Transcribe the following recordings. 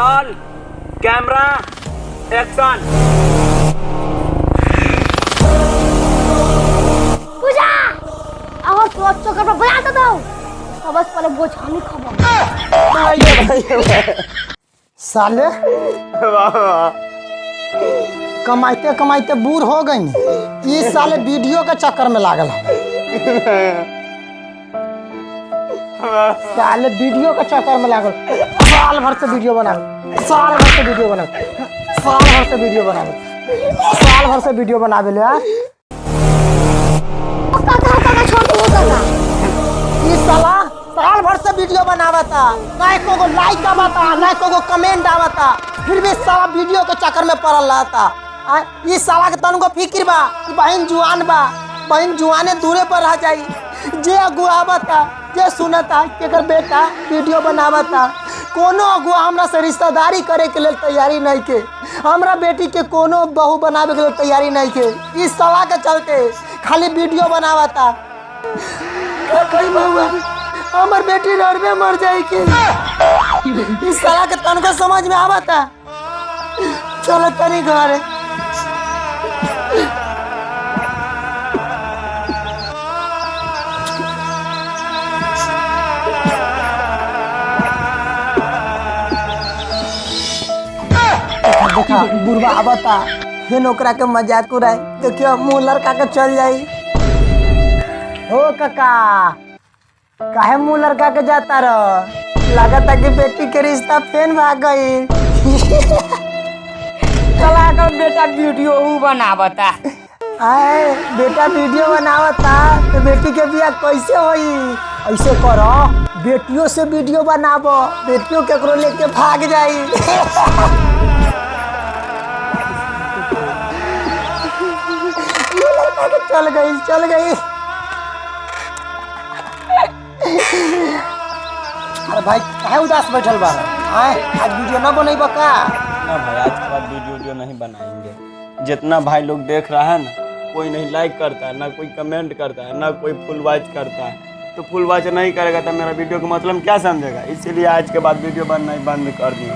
Roll camera action. पूजा आओ तो चक्कर पर बजा दो अब बस पहले वो छानी खबर साले कमाइते कमाइते बूढ़ हो गई। इस साले वीडियो के चक्कर में लागल है। साले वीडियो के चक्कर में लागल, साल भर से वीडियो बनावे, साल भर से वीडियो बनावे, साल भर से वीडियो बनावे, साल भर से वीडियो बनावे ले। इस साला साल भर से वीडियो बनावा था, ना को लाइक आवता ना को कमेंट आवता, फिर भी साला वीडियो के चक्कर में पड़ल रहता। इस साला के तन को फिक्र बा कि बहन जुआन बा, बहन जुआने दूरे पर रह जाई। जे अगुआवता जे सुनता केकर बेटा वीडियो बनावता, कोनो अगुआ हमरा से रिश्तेदारी करे के लिए तैयारी नहीं के, हमरा बेटी के कोनो बहू बनावे के लिए तैयारी नहीं के। इस साला के चलते खाली वीडियो बनावता। कई बउआ हमर बेटी नरवे मर जाई के। इस साला के तन को समझ में आवता। चलो तनी घर देखा बुढ़वा आवता फिर ओकरा के मजाक उड़ाई। देखियो मुँह लड़का के चल जाई। हो काका काहे मुँह लड़का के जाता रह? लगता कि बेटी के रिश्ता फेन भाग गई। चला कर बेटा वीडियो बनावता। आए बेटा वीडियो बनावता तो बेटी के बियाह कैसे होई? ऐसे करो बेटियों से वीडियो बनाबो, बेटियों केकरो लेके भाग जाई। चल गई चल गई। अरे भाई काहे उदास बैठल बा? आज वीडियो ना बनेबा का? ना भाई आज के बाद वीडियो नहीं बनाएंगे। जितना भाई लोग देख रहा है ना, कोई नहीं लाइक करता है, ना कोई कमेंट करता है, ना कोई फुल वॉच करता है। तो फुल वॉच नहीं करेगा तो मेरा वीडियो का मतलब क्या समझेगा? इसीलिए आज के बाद वीडियो बनना बंद कर दिए।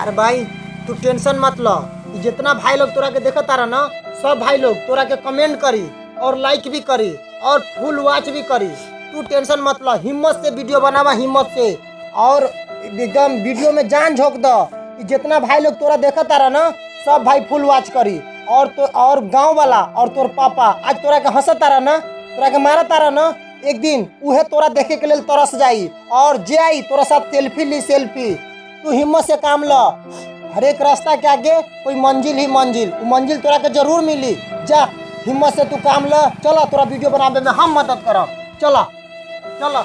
अरे भाई तू टेंशन मत लो, जितना भाई लोग तोरा के देखत आ रहा ना, सब भाई लोग तोरा के कमेंट करी और लाइक भी करी और फुल वॉच भी करी। तू टेंशन मत लो, हिम्मत से वीडियो बनावा, हिम्मत से, और एकदम वीडियो में जान झोंक दो। जितना भाई लोग तोरा देखत आ रहा ना, सब भाई फुल वॉच करी। और तो और गांव वाला और तोर पापा आज तोरा के हंसत आ रहा ना, तोरा के मारत आ रहा ना, एक दिन उहे तोरा देखे के लिए तरस जाई और जे आई तोरा साथ सेल्फी ली सेल्फी। तू हिम्मत से काम लो, हर एक रास्ता के आगे कोई मंजिल ही मंजिल, वो मंजिल तोरा के जरूर मिली। जा हिम्मत से तू काम लो। चला तोरा वीडियो बनावे में हम मदद करब। चला चला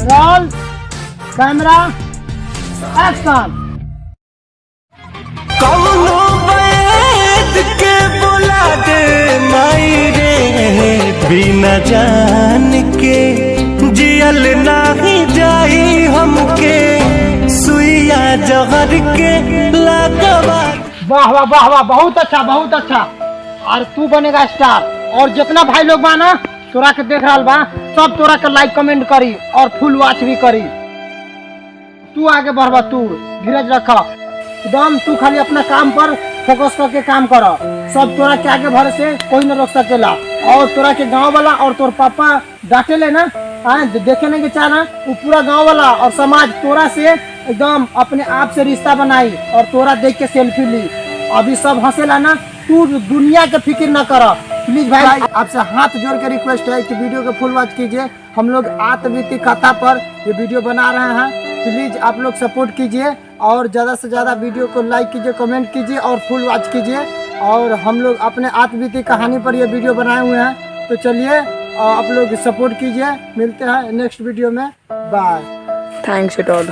रोल कैमरा एक्शन। कौनो बैद के बुला दे माई रे, बिना जान के जियल नाही जाई हमके, सुइया जहर के लगवा। वाह वाह वाह वाह, बहुत अच्छा बहुत अच्छा। और तू बनेगा स्टार। और जितना भाई लोग बा ना तोरा के देख रहा बा, सब तोरा के लाइक कमेंट करी और फुल वॉच भी करी। तू आगे बढ़वा, तू धीरज रख एकदम। तू खाली अपना काम पर फोकस करके काम कर, सब तोरा के आगे भर से कोई न रोक सकेला। और तोरा के गांव वाला और तोर पापा डांटे ले ना, देखे नहीं के चाहना, वो पूरा गांव वाला और समाज तोरा से एकदम अपने आप से रिश्ता बनाई और तोरा देख के सेल्फी ली। अभी सब हंसेला ना, तू दुनिया के फिक्र न कर। प्लीज भाई आपसे हाथ जोड़ के रिक्वेस्ट है कि वीडियो को फुल वॉच कीजिए। हम लोग आत्मवीति कथा पर ये वीडियो बना रहे हैं, प्लीज आप लोग सपोर्ट कीजिए और ज़्यादा से ज़्यादा वीडियो को लाइक कीजिए, कमेंट कीजिए और फुल वॉच कीजिए। और हम लोग अपने आत्मवीति कहानी पर ये वीडियो बनाए हुए हैं। तो चलिए आप लोग सपोर्ट कीजिए, मिलते हैं नेक्स्ट वीडियो में। बाय। Thanks it all.